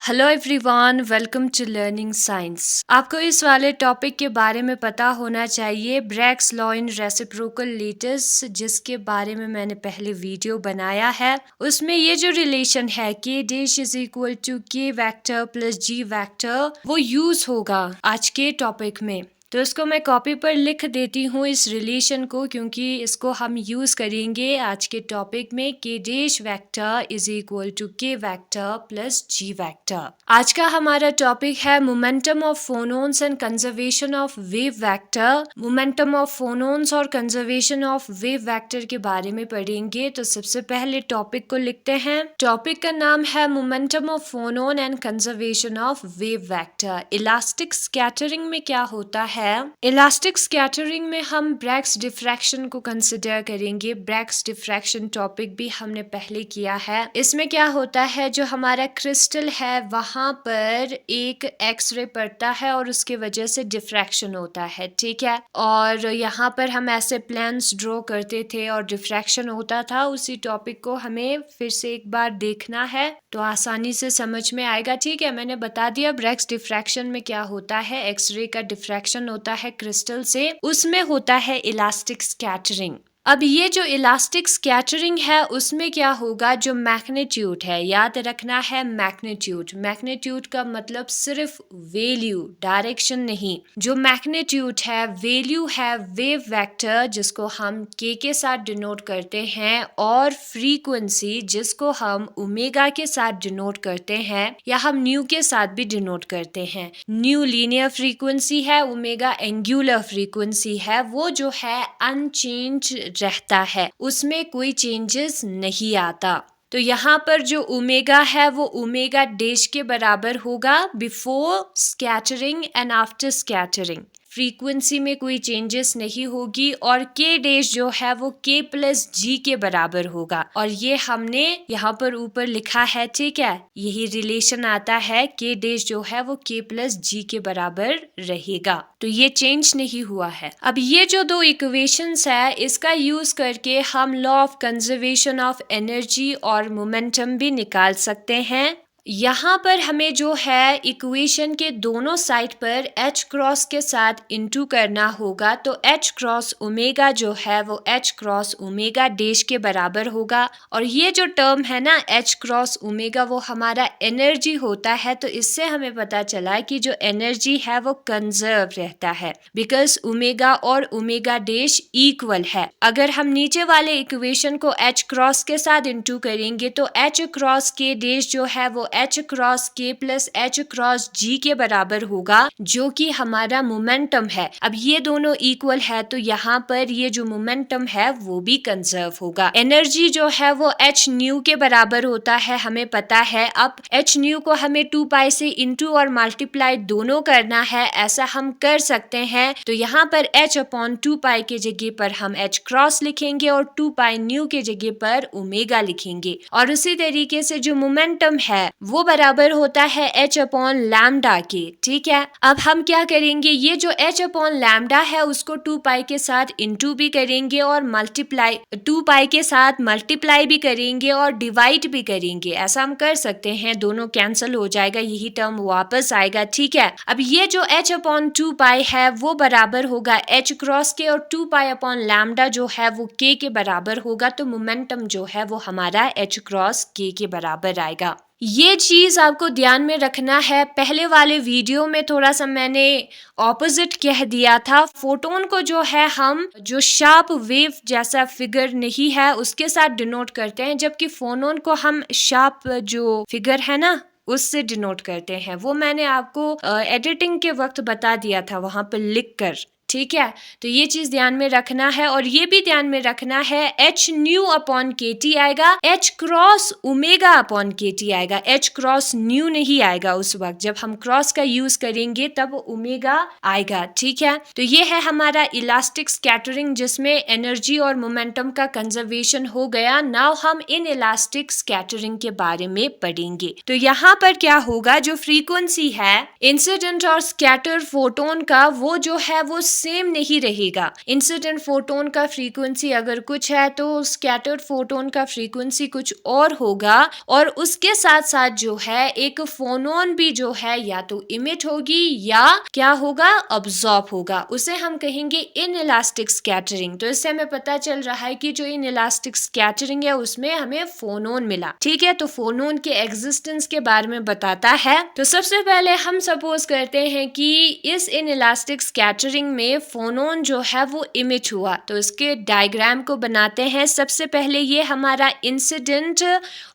Hello everyone, welcome to learning science. आपको इस वाले टॉपिक के बारे में पता होना चाहिए, Bragg's law in reciprocal letters, जिसके बारे में मैंने पहले वीडियो बनाया है। उसमें ये जो रिलेशन है के dash is equal to K vector plus G vector, वो यूज होगा आज के टॉपिक में। तो इसको मैं कॉपी पर लिख देती हूँ इस रिलेशन को, क्योंकि इसको हम यूज करेंगे आज के टॉपिक में। K dash vector is equal to K vector plus G vector. आज का हमारा टॉपिक है momentum of phonons and conservation of wave vector. Momentum of phonons और कंजर्वेशन ऑफ वेव वेक्टर के बारे में पढ़ेंगे। तो सबसे पहले टॉपिक को लिखते हैं। टॉपिक का नाम है momentum of phonon and conservation of wave vector. Elastic scattering में क्या होता है? इलास्टिक स्कैटरिंग में हम ब्रैग्स डिफ्रैक्शन को कंसिडर करेंगे। ब्रैग्स डिफ्रैक्शन टॉपिक भी हमने पहले किया है। इसमें क्या होता है, जो हमारा क्रिस्टल है वहां पर एक एक्सरे पड़ता है और उसके वजह से डिफ्रैक्शन होता है, ठीक है। और यहाँ पर हम ऐसे प्लान्स ड्रॉ करते थे और डिफ्रैक्शन होता था। उसी टॉपिक को हमें फिर से एक बार देखना है तो आसानी से समझ में आएगा, ठीक है। मैंने बता दिया ब्रैग्स डिफ्रैक्शन में क्या होता है। एक्सरे का डिफ्रैक्शन होता है क्रिस्टल से, उसमें होता है इलास्टिक स्कैटरिंग। अब ये जो इलास्टिक स्कैटरिंग है उसमें क्या होगा, जो मैग्नीट्यूड है, याद रखना है मैग्नीट्यूड। मैग्नीट्यूड का मतलब सिर्फ वैल्यू, डायरेक्शन नहीं। जो मैग्नीट्यूड है, वैल्यू है वेव वेक्टर, जिसको हम के साथ डिनोट करते हैं, और फ्रीक्वेंसी जिसको हम ओमेगा के साथ डिनोट करते हैं, या हम न्यू के साथ भी डिनोट करते हैं। न्यू लीनियर फ्रीक्वेंसी है, ओमेगा एंगुलर फ्रीक्वेंसी है। वो जो है अनचेंज रहता है, उसमें कोई चेंजेस नहीं आता। तो यहाँ पर जो ओमेगा है वो ओमेगा डैश के बराबर होगा before scattering and after scattering. Frequency में कोई चेंजेस नहीं होगी, और के डैश जो है वो के प्लस जी के बराबर होगा। और ये हमने यहाँ पर ऊपर लिखा है, ठीक है। यही रिलेशन आता है, के डैश जो है वो के प्लस जी के बराबर रहेगा। तो ये चेंज नहीं हुआ है। अब ये जो दो इक्वेशंस है, इसका यूज करके हम law of conservation of energy और मोमेंटम भी निकाल सकते हैं। यहाँ पर हमें जो है इक्वेशन के दोनों साइड पर h क्रॉस के साथ इंटू करना होगा। तो h क्रॉस ओमेगा जो है वो h क्रॉस ओमेगा डैश के बराबर होगा। और ये जो टर्म है ना h क्रॉस ओमेगा, वो हमारा एनर्जी होता है। तो इससे हमें पता चला कि जो एनर्जी है वो कंजर्व रहता है, बिकॉज ओमेगा और ओमेगा डैश इक्वल है। अगर हम नीचे वाले इक्वेशन को h क्रॉस के साथ इंटू करेंगे तो h क्रॉस के डैश जो है वो h cross K plus h cross G के बराबर होगा, जो कि हमारा मोमेंटम है। अब ये दोनों इक्वल है, तो यहाँ पर ये जो मोमेंटम है वो भी कंजर्व होगा। एनर्जी जो है वो h न्यू के बराबर होता है, हमें पता है। अब h न्यू को हमें 2 पाई से इंटू और मल्टीप्लाई दोनों करना है, ऐसा हम कर सकते हैं। तो यहाँ पर h अपॉन 2 पाई के जगह पर हम h क्रॉस लिखेंगे और 2 पाई न्यू के जगह पर ओमेगा लिखेंगे। और उसी तरीके से जो मोमेंटम है वो बराबर होता है h अपॉन लैम्डा के, ठीक है। अब हम क्या करेंगे, ये जो h अपॉन लैम्डा है उसको 2 पाई के साथ इंटू भी करेंगे और मल्टीप्लाई 2 पाई के साथ मल्टीप्लाई भी करेंगे और डिवाइड भी करेंगे। ऐसा हम कर सकते हैं, दोनों कैंसिल हो जाएगा, यही टर्म वापस आएगा, ठीक है। अब ये जो h अपॉन 2 पाई है वो बराबर होगा h क्रॉस के, और 2 पाई अपॉन लैम्डा जो है वो k के बराबर होगा। तो मोमेंटम जो है वो हमारा h क्रॉस k के बराबर आएगा। ये चीज आपको ध्यान में रखना है। पहले वाले वीडियो में थोड़ा सा मैंने ऑपोजिट कह दिया था। फोटोन को जो है हम जो शार्प वेव जैसा फिगर नहीं है उसके साथ डिनोट करते हैं, जबकि फोनोन को हम शार्प जो फिगर है ना उससे डिनोट करते हैं। वो मैंने आपको एडिटिंग के वक्त बता दिया था वहां पर लिख कर, ठीक है। तो ये चीज ध्यान में रखना है, और ये भी ध्यान में रखना है h न्यू अपॉन के टी आएगा, h क्रॉस ओमेगा अपॉन के टी आएगा, h क्रॉस न्यू नहीं आएगा। उस वक्त जब हम क्रॉस का यूज करेंगे तब ओमेगा आएगा, ठीक है। तो ये है हमारा इलास्टिक स्कैटरिंग, जिसमें एनर्जी और मोमेंटम का कंजर्वेशन हो गया। नाउ हम इन इलास्टिक स्कैटरिंग के बारे में पढ़ेंगे। तो यहाँ पर क्या होगा, जो फ्रीक्वेंसी है इंसिडेंट और स्कैटर फोटोन का, वो जो है वो सेम नहीं रहेगा। इंसिडेंट फोटोन का फ्रीक्वेंसी अगर कुछ है तो स्कैटर्ड फोटोन का फ्रीक्वेंसी कुछ और होगा, और उसके साथ साथ जो है एक फोनोन भी जो है या तो इमिट होगी या क्या होगा, अब्सॉर्ब होगा। उसे हम कहेंगे इन इलास्टिक स्कैटरिंग। तो इससे हमें पता चल रहा है कि जो इन इलास्टिक स्कैटरिंग है उसमें हमें फोनोन मिला। ठीक है, तो फोनोन के एग्जिस्टेंस के बारे में बताता है। तो सबसे पहले हम सपोज करते हैं कि इस इन इलास्टिक स्कैटरिंग में फोनोन जो है वो इमिट हुआ। तो इसके डायग्राम को बनाते हैं। सबसे पहले ये हमारा इंसिडेंट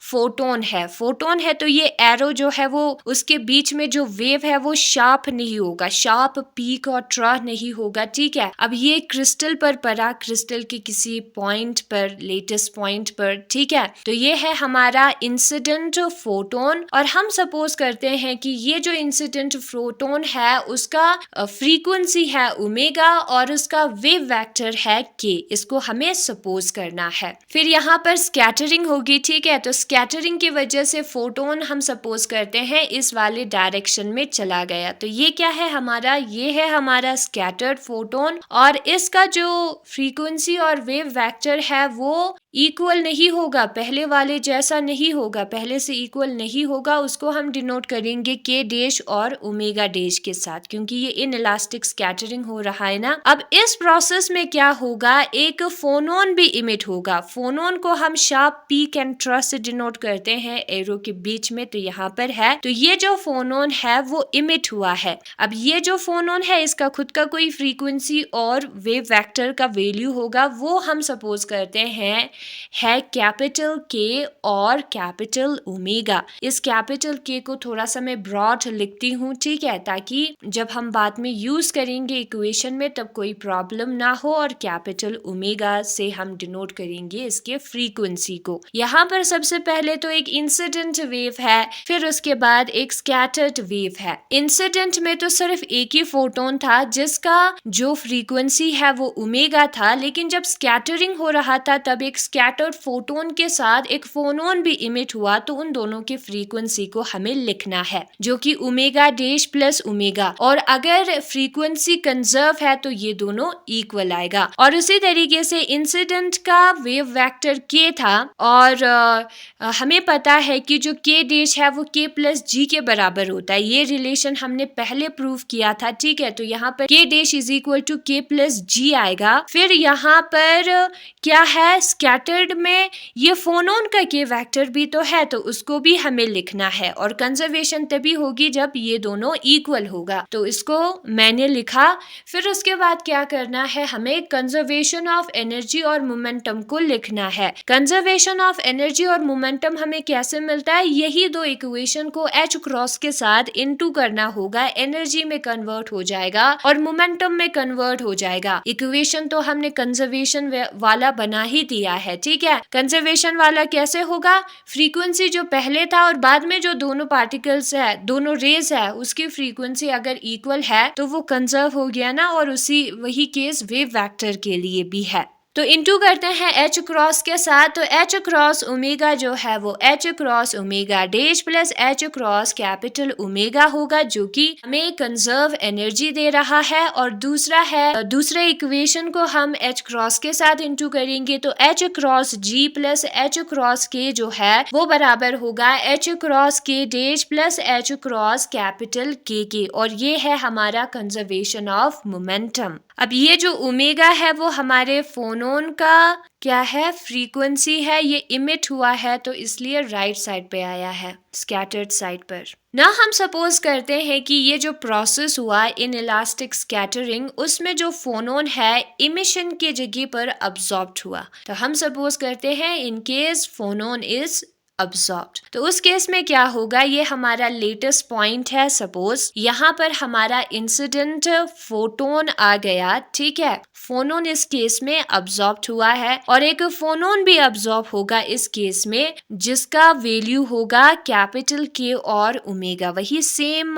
फोटोन है। फोटोन है तो ये एरो जो है वो उसके बीच में जो वेव है वो शार्प नहीं होगा, शार्प पीक और ट्रॉ नहीं होगा। ठीक है, अब ये क्रिस्टल पर पड़ा, क्रिस्टल के किसी पॉइंट पर, लेटेस्ट पॉइंट पर। ठीक है, तो ये है हमारा इंसिडेंट फोटोन। और हम सपोज करते हैं कि ये जो इंसिडेंट फोटोन है उसका फ्रीक्वेंसी है ओमेगा और उसका वेव वेक्टर है के। इसको हमें सपोज करना है। फिर यहाँ पर स्कैटरिंग होगी। ठीक है, तो स्कैटरिंग की वजह से फोटोन हम सपोज करते हैं इस वाले डायरेक्शन में चला गया। तो ये क्या है हमारा, ये है हमारा स्कैटर्ड फोटोन। और इसका जो फ्रीक्वेंसी और वेव वेक्टर है वो इक्वल नहीं होगा, पहले वाले जैसा नहीं होगा, पहले से इक्वल नहीं होगा। उसको हम डिनोट करेंगे के डैश और ओमेगा डैश के साथ, क्योंकि ये इन इलास्टिक स्कैटरिंग हो रहा है ना। अब इस प्रोसेस में क्या होगा, एक फोनोन भी इमिट होगा। फोनोन को हम शार्प पीक एंड ट्रस से डिनोट करते हैं एरो के बीच में। तो यहाँ पर है, तो ये जो फोनोन है वो इमिट हुआ है। अब ये जो फोनोन है इसका खुद का कोई फ्रीक्वेंसी और वेव वेक्टर का वैल्यू होगा, वो हम सपोज करते हैं है कैपिटल के और कैपिटल ओमेगा। इस कैपिटल के को थोड़ा सा मैं ब्रॉड लिखती हूँ। ठीक है, ताकि जब हम बाद में यूज करेंगे इक्वेशन में तब कोई प्रॉब्लम ना हो। और कैपिटल ओमेगा से हम डिनोट करेंगे इसके फ्रीक्वेंसी को। यहाँ पर सबसे पहले तो एक इंसिडेंट वेव है, फिर उसके बाद एक स्कैटर्ड वेव है। इंसिडेंट में तो सिर्फ एक ही फोटोन था जिसका जो फ्रीक्वेंसी है वो ओमेगा था, लेकिन जब स्कैटरिंग हो रहा था तब एक स्कैटर्ड फोटोन के साथ एक फोनोन भी इमिट हुआ। तो उन दोनों की फ्रीक्वेंसी को हमें लिखना है, जो कि ओमेगा डैश प्लस ओमेगा। और अगर फ्रीक्वेंसी कंजर्व है तो ये दोनों इक्वल आएगा। और उसी तरीके से इंसिडेंट का वेव वेक्टर के था, और हमें पता है कि जो के डैश है वो के प्लस जी के बराबर होता है। ये रिलेशन हमने पहले प्रूव किया था। ठीक है, तो यहाँ पर के डैश इज इक्वल टू के प्लस जी आएगा। फिर यहाँ पर क्या है, स्कैटर्ड में ये फोनोन का के वेक्टर भी तो है, तो उसको भी हमें लिखना है। और कंजर्वेशन तभी होगी जब ये दोनों इक्वल होगा। तो इसको मैंने लिखा। फिर उसके बाद क्या करना है, हमें कंजर्वेशन ऑफ एनर्जी और मोमेंटम को लिखना है। कंजर्वेशन ऑफ एनर्जी और मोमेंटम हमें कैसे मिलता है, यही दो इक्वेशन को एच क्रॉस के साथ इनटू करना होगा। एनर्जी में कन्वर्ट हो जाएगा और मोमेंटम में कन्वर्ट हो जाएगा। इक्वेशन तो हमने कंजर्वेशन वाला बना ही दिया है। ठीक है, कंजर्वेशन वाला कैसे होगा, फ्रीक्वेंसी जो पहले था और बाद में जो दोनों पार्टिकल्स है, दोनों रेज है, उसकी फ्रीक्वेंसी अगर इक्वल है तो वो कंजर्व हो गया ना। और उसी वही केस वेव वेक्टर के लिए भी है। तो इंटू करते हैं एच क्रॉस के साथ। तो एच क्रॉस ओमेगा जो है वो H cross omega dash plus H cross capital omega होगा, जो कि हमें कंजर्व एनर्जी दे रहा है। और दूसरा है, दूसरे इक्वेशन को हम एच क्रॉस के साथ इंटू करेंगे तो H cross G plus H cross के जो है वो बराबर होगा H cross K dash plus H cross capital के। और ये है हमारा कंजर्वेशन ऑफ मोमेंटम। अब ये जो ओमेगा है वो हमारे फोनोन का क्या है, फ्रीक्वेंसी है। ये इमिट हुआ है तो इसलिए राइट साइड पे आया है, स्कैटर्ड साइड पर ना। हम सपोज करते हैं कि ये जो प्रोसेस हुआ इन इलास्टिक स्कैटरिंग, उसमें जो फोनोन है इमिशन के जगह पर अब्सॉर्ब्ड हुआ। तो हम सपोज करते हैं in case phonon is absorbed, तो उस केस में क्या होगा, ये हमारा लेटेस्ट पॉइंट है। सपोज यहाँ पर हमारा इंसिडेंट फोटोन आ गया। ठीक है, फोनोन इस केस में अब्सॉर्ब्ड हुआ है और एक फोनोन भी अब्सॉर्ब होगा इस केस में, जिसका वैल्यू होगा कैपिटल के और ओमेगा। वही सेम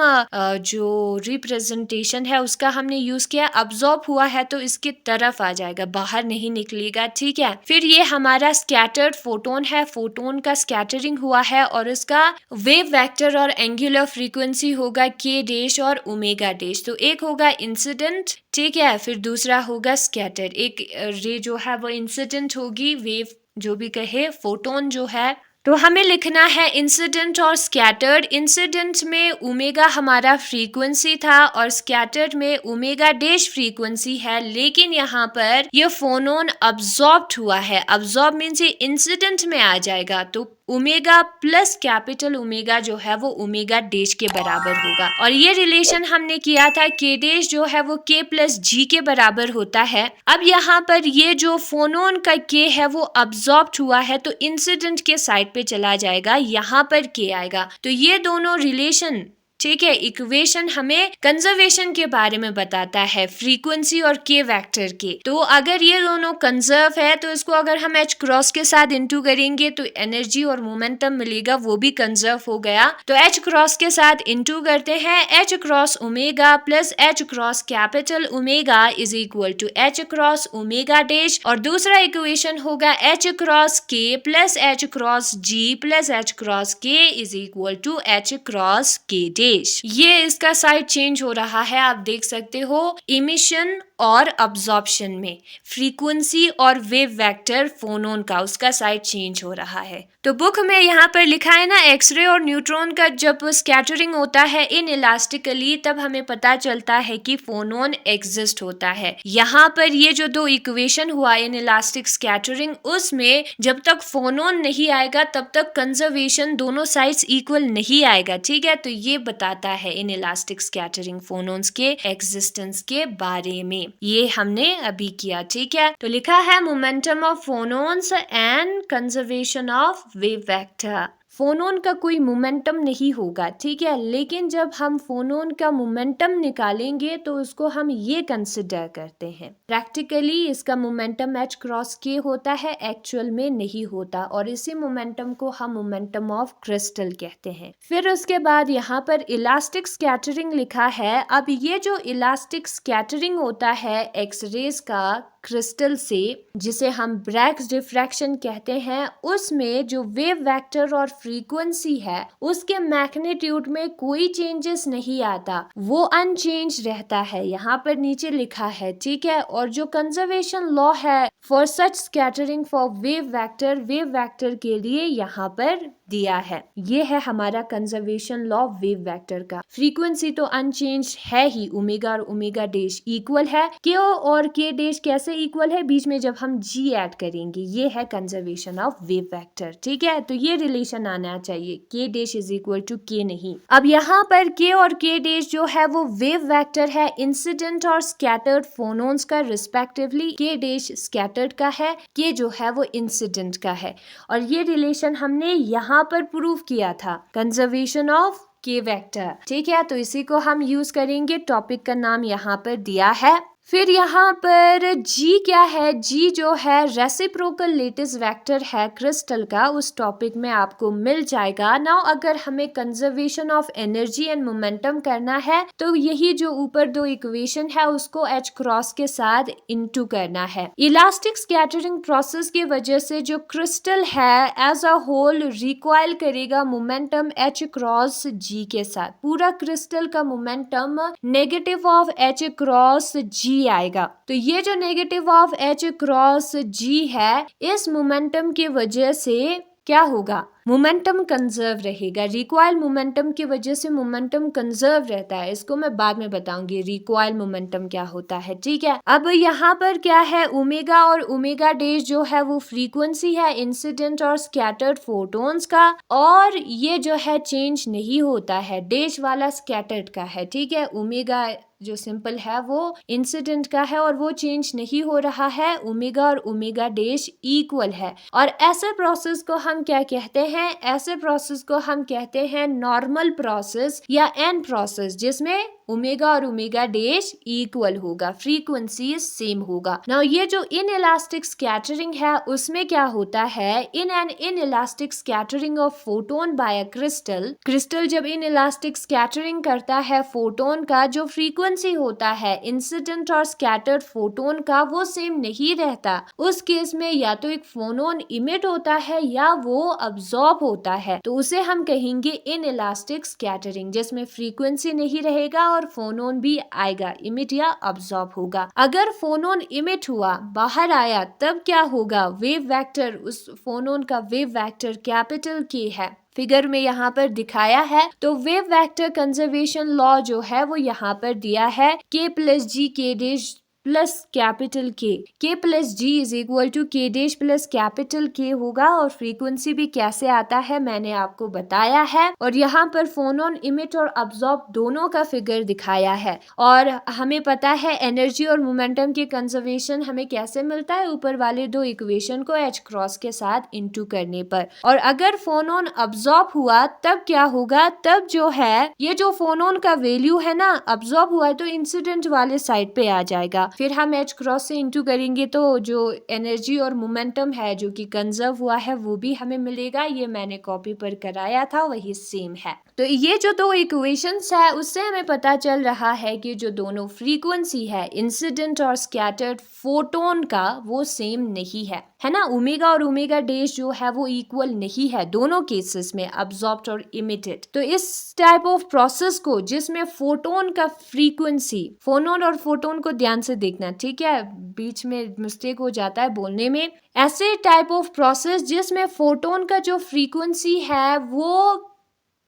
जो रिप्रेजेंटेशन है उसका हमने यूज किया। अब्सॉर्ब हुआ है तो इसकी तरफ आ जाएगा, बाहर नहीं निकलेगा। ठीक है, फिर ये हमारा स्कैटर्ड फोटोन है। फोटोन का स्कैटर स्कैटरिंग हुआ है और उसका वेव वेक्टर और एंगुलर फ्रीक्वेंसी होगा के डैश और ओमेगा डैश। तो एक होगा इंसिडेंट, ठीक है, फिर दूसरा होगा स्कैटर। एक रे जो है वो इंसिडेंट होगी, वेव जो भी कहे, फोटोन जो है। तो हमें लिखना है इंसिडेंट और स्कैटर्ड। इंसिडेंट में ओमेगा हमारा फ्रीक्वेंसी था और स्कैटर्ड में ओमेगा डैश फ्रीक्वेंसी है, लेकिन यहाँ पर ये फोनोन अब्सॉर्ब्ड हुआ है। अब्सॉर्ब मीन्स ये इंसिडेंट में आ जाएगा, तो ओमेगा प्लस कैपिटल ओमेगा जो है वो ओमेगा डैश के बराबर होगा। और ये रिलेशन हमने किया था के डैश जो है वो के प्लस जी के बराबर होता है। अब यहाँ पर ये जो फोनोन का के है वो अब्सॉर्ब्ड हुआ है, तो इंसिडेंट के साइड पे चला जाएगा, यहाँ पर के आएगा। तो ये दोनों रिलेशन, ठीक है, इक्वेशन हमें कंजर्वेशन के बारे में बताता है, फ्रीक्वेंसी और के वेक्टर के। तो अगर ये दोनों कंजर्व है तो इसको अगर हम एच क्रॉस के साथ इंटू करेंगे तो एनर्जी और मोमेंटम मिलेगा, वो भी कंजर्व हो गया। तो एच क्रॉस के साथ इंटू करते हैं, H cross omega plus H cross capital omega is equal to H cross omega dash. और दूसरा इक्वेशन होगा H cross K plus H cross G plus H cross K is equal to H cross K dash. ये इसका side change हो रहा है, आप देख सकते हो, इमिशन और अब्जॉर्प्शन में फ्रीक्वेंसी और वेव वेक्टर फोनोन का, उसका साइड चेंज हो रहा है। तो बुक में यहाँ पर लिखा है ना, एक्सरे और न्यूट्रॉन का जब स्कैटरिंग होता है इन इलास्टिकली, तब हमें पता चलता है कि फोनोन एग्जिस्ट होता है। यहाँ पर ये जो दो इक्वेशन हुआ इन इलास्टिक स्कैटरिंग, उसमें जब तक फोनोन नहीं आएगा तब तक कंजर्वेशन दोनों साइड्स इक्वल नहीं आएगा, ठीक है। तो ये बताता है इन इलास्टिक स्कैटरिंग फोनोन्स के एग्जिस्टेंस के बारे में। ये हमने अभी किया, ठीक है। तो लिखा है momentum of phonons and conservation of wave vector. Phonon का कोई मोमेंटम नहीं होगा, ठीक है, लेकिन जब हम फोनोन का मोमेंटम निकालेंगे तो उसको हम ये कंसिडर करते हैं। प्रैक्टिकली इसका मोमेंटम एच क्रॉस के होता है, एक्चुअल में नहीं होता, और इसी मोमेंटम को हम मोमेंटम ऑफ क्रिस्टल कहते हैं। फिर उसके बाद यहाँ पर इलास्टिक स्कैटरिंग लिखा है। अब ये जो इलास्टिक स्कैटरिंग होता है एक्सरेज का क्रिस्टल से, जिसे हम ब्रैग्स डिफ्रैक्शन कहते हैं, उसमें जो वेव वेक्टर और फ्रीक्वेंसी है उसके मैग्नीट्यूड में कोई चेंजेस नहीं आता, वो अनचेंज रहता है, यहाँ पर नीचे लिखा है, ठीक है। और जो कंजर्वेशन लॉ है for such scattering for wave vector के लिए यहाँ पर दिया है। ये है हमारा कंजर्वेशन लॉ वेव वेक्टर का। फ्रीक्वेंसी तो अनचेंज है ही, ओमेगा और ओमेगा डैश इक्वल है। के और के डैश कैसे इक्वल है? बीच में जब हम जी ऐड करेंगे। ये है कंजर्वेशन ऑफ वेव वेक्टर, ठीक है। तो ये रिलेशन आना चाहिए, के डैश इज इक्वल टू के नहीं। अब यहाँ पर के और के डैश जो है वो वेव वेक्टर है इंसिडेंट और स्कैटर्ड फोनोन्स का रिस्पेक्टिवली। के डैश स्कैटर्ड का है, के जो है वो इंसिडेंट का है, और ये रिलेशन हमने यहाँ पर प्रूव किया था, कंजर्वेशन ऑफ के वेक्टर, ठीक है। तो इसी को हम यूज करेंगे, टॉपिक का नाम यहाँ पर दिया है। फिर यहाँ पर जी क्या है? जी जो है रेसिप्रोकल लेटिस वेक्टर है क्रिस्टल का, उस टॉपिक में आपको मिल जाएगा। नाउ अगर हमें conservation of energy and momentum करना है तो यही जो ऊपर दो इक्वेशन है उसको एच क्रॉस के साथ इनटू करना है। इलास्टिक स्कैटरिंग प्रोसेस की वजह से जो क्रिस्टल है एज अ होल रिकॉइल करेगा मोमेंटम एच क्रॉस जी के साथ। पूरा क्रिस्टल का momentum negative of H cross G आएगा। तो ये जो negative of H cross G है, इस मोमेंटम की वजह से क्या होगा? मोमेंटम कंजर्व रहेगा। रिकॉइल मोमेंटम की वजह से मोमेंटम कंजर्व रहता है, इसको मैं बाद में बताऊंगी रिकॉइल मोमेंटम क्या होता है, ठीक है। अब यहाँ पर क्या है, ओमेगा और ओमेगा डैश जो है वो फ्रीक्वेंसी है इंसिडेंट और स्कैटर्ड फोटोन्स का, और ये जो है चेंज नहीं होता है, डैश वाला स्कैटर्ड का है, ठीक है। ओमेगा जो सिंपल है वो इंसिडेंट का है और वो चेंज नहीं हो रहा है, ओमेगा और ओमेगा डैश इक्वल है। और ऐसे प्रोसेस को हम क्या कहते हैं? ऐसे प्रोसेस को हम कहते हैं नॉर्मल प्रोसेस या एन प्रोसेस, जिसमें ओमेगा और ओमेगा डैश इक्वल होगा, फ्रीक्वेंसी सेम होगा। नाउ ये जो इन इलास्टिक स्कैटरिंग है उसमें क्या होता है, in an inelastic scattering of photon by a crystal जब इन इलास्टिक स्कैटरिंग करता है फोटोन का, जो फ्रीक्वेंसी होता है इंसिडेंट और स्कैटर्ड फोटोन का वो सेम नहीं रहता। उस केस में या तो एक फोनोन इमिट होता है या वो अब्सॉर्ब होता है, तो उसे हम कहेंगे इन इलास्टिक स्कैटरिंग, जिसमें फ्रीक्वेंसी नहीं रहेगा और फोनोन भी आएगा, इमिट या अब्सॉर्ब होगा। अगर फोनोन इमिट हुआ, बाहर आया, तब क्या होगा, वेव वेक्टर, उस फोनोन का वेव वेक्टर कैपिटल के है, फिगर में यहाँ पर दिखाया है। तो वेव वेक्टर कंजर्वेशन लॉ जो है वो यहाँ पर दिया है, k plus G K dash plus capital K plus G is equal to K dash plus capital K होगा। और फ्रीक्वेंसी भी कैसे आता है मैंने आपको बताया है। और यहाँ पर फोनोन इमिट और अब्सॉर्ब दोनों का फिगर दिखाया है। और हमें पता है एनर्जी और मोमेंटम के कंजर्वेशन हमें कैसे मिलता है, ऊपर वाले दो इक्वेशन को एच क्रॉस के साथ इनटू करने पर। और अगर फोनोन अब्सॉर्ब हुआ तब क्या होगा, तब जो है ये जो फोनोन का वैल्यू है ना, अब्सॉर्ब हुआ है तो इंसिडेंट वाले साइड पे आ जाएगा। फिर हम एच क्रॉस से इनटू करेंगे तो जो एनर्जी और मोमेंटम है जो कि कंजर्व हुआ है वो भी हमें मिलेगा। ये मैंने कॉपी पर कराया था, वही सेम है। तो ये जो दो इक्वेशंस है उससे हमें पता चल रहा है कि जो दोनों फ्रीक्वेंसी है इंसिडेंट और स्कैटर्ड फोटोन का वो सेम नहीं है ना। ओमेगा और ओमेगा डैश जो है वो इक्वल नहीं है दोनों केसेस में, अब्सॉर्ब्ड और इमिटेड। तो इस टाइप ऑफ प्रोसेस को जिसमें फोटोन का फ्रीक्वेंसी, फोनोन और फोटोन को ध्यान से देखना, ठीक है, बीच में मिस्टेक हो जाता है बोलने में। ऐसे टाइप ऑफ प्रोसेस जिसमें फोटोन का जो फ्रीक्वेंसी है वो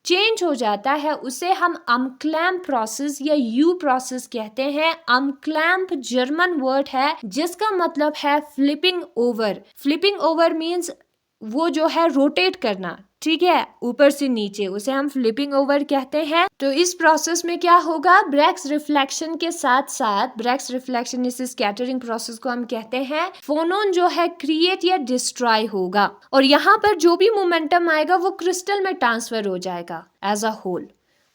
चेंज हो जाता है, उसे हम अनक्लैम्प प्रोसेस या यू प्रोसेस कहते हैं। अनक्लैम्प जर्मन वर्ड है जिसका मतलब है flipping over. Flipping over means वो जो है रोटेट करना, ठीक है, ऊपर से नीचे, उसे हम फ्लिपिंग ओवर कहते हैं। तो इस प्रोसेस में क्या होगा, ब्रैक्स रिफ्लेक्शन के साथ साथ, ब्रैक्स रिफ्लेक्शन इस स्कैटरिंग प्रोसेस को हम कहते हैं, फोनोन जो है क्रिएट या डिस्ट्रॉय होगा और यहाँ पर जो भी मोमेंटम आएगा वो क्रिस्टल में ट्रांसफर हो जाएगा एज अ होल।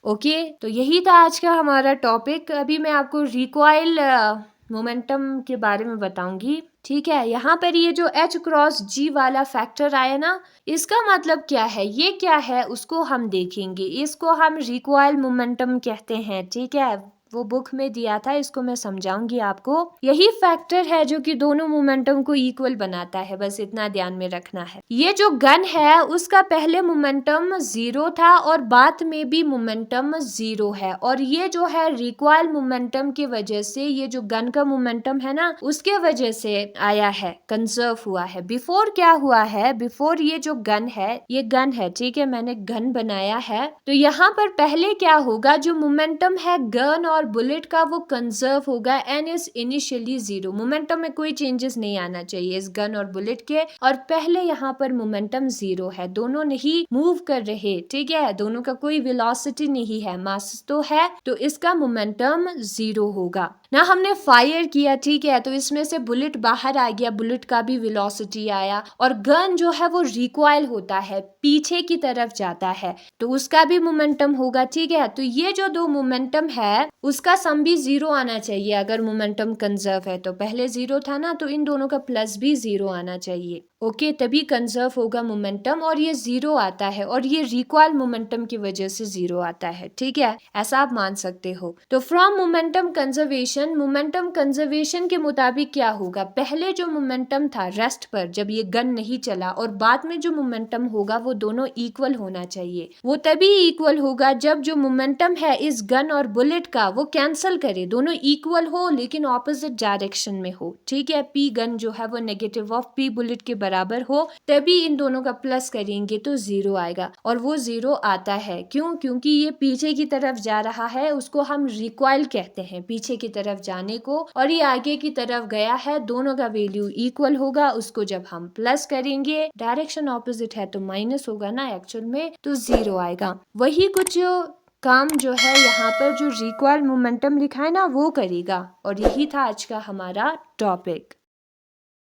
ओके, तो यही था आज का हमारा टॉपिक। अभी मैं आपको रिकॉइल मोमेंटम के बारे में बताऊंगी, ठीक है। यहाँ पर ये जो एच क्रॉस जी वाला फैक्टर आया ना, इसका मतलब क्या है, ये क्या है उसको हम देखेंगे। इसको हम रिकॉइल मोमेंटम कहते हैं, ठीक है, वो बुक में दिया था, इसको मैं समझाऊंगी आपको। यही फैक्टर है जो कि दोनों मोमेंटम को इक्वल बनाता है, बस इतना ध्यान में रखना है। ये जो गन है उसका पहले मोमेंटम 0 था और बाद में भी मोमेंटम 0 है। और ये जो है रिकॉइल मोमेंटम की वजह से, ये जो गन का मोमेंटम है ना उसके वजह से आया है, कंजर्व हुआ है। बिफोर क्या हुआ है, बिफोर ये जो गन है, ये गन है, ठीक है, मैंने गन बनाया है। तो यहाँ पर पहले क्या होगा, जो मोमेंटम है गन और बुलेट का वो कंजर्व होगा एंड इज इनिशियली 0। मोमेंटम में कोई चेंजेस नहीं आना चाहिए इस गन और बुलेट के। और पहले यहाँ पर मोमेंटम 0 है, दोनों नहीं मूव कर रहे, ठीक है, दोनों का कोई वेलोसिटी नहीं है, मास तो है, तो इसका मोमेंटम 0 होगा ना। हमने फायर किया, ठीक है, तो इसमें से बुलेट बाहर आ गया, बुलेट का भी वेलोसिटी आया। और गन जो है वो रिकॉइल होता है, पीछे की तरफ जाता है, तो उसका भी मोमेंटम होगा, ठीक है। तो ये जो दो मोमेंटम है उसका सम भी 0 आना चाहिए। अगर मोमेंटम कंजर्व है तो पहले 0 था ना, तो इन दोनों का प्लस भी 0 आना चाहिए, ओके, तभी कंजर्व होगा मोमेंटम। और ये 0 आता है और ये रिकॉइल मोमेंटम की वजह से 0 आता है, ठीक है, ऐसा आप मान सकते हो। तो from momentum conservation, momentum conservation के मुताबिक क्या होगा, पहले जो मोमेंटम था रेस्ट पर जब ये गन नहीं चला और बाद में जो मोमेंटम होगा वो दोनों इक्वल होना चाहिए। वो तभी इक्वल होगा जब जो मोमेंटम है इस गन और बुलेट का वो कैंसल करे, दोनों इक्वल हो लेकिन ऑपोजिट डायरेक्शन में हो, ठीक है। पी गन जो है वो नेगेटिव ऑफ पी बुलेट के बराबर हो, तभी इन दोनों का प्लस करेंगे तो 0 आएगा। और वो 0 आता है क्यों, क्योंकि ये पीछे की तरफ जा रहा है, उसको हम रिकॉइल कहते हैं, पीछे की तरफ जाने को, और ये आगे की तरफ गया है, दोनों का वैल्यू इक्वल होगा। उसको जब हम प्लस करेंगे, डायरेक्शन ऑपोजिट है तो माइनस होगा ना एक्चुअल में, तो 0 आएगा। वही कुछ काम जो है यहाँ पर जो रिकॉइल मोमेंटम लिखा है ना वो करेगा। और यही था आज का हमारा टॉपिक।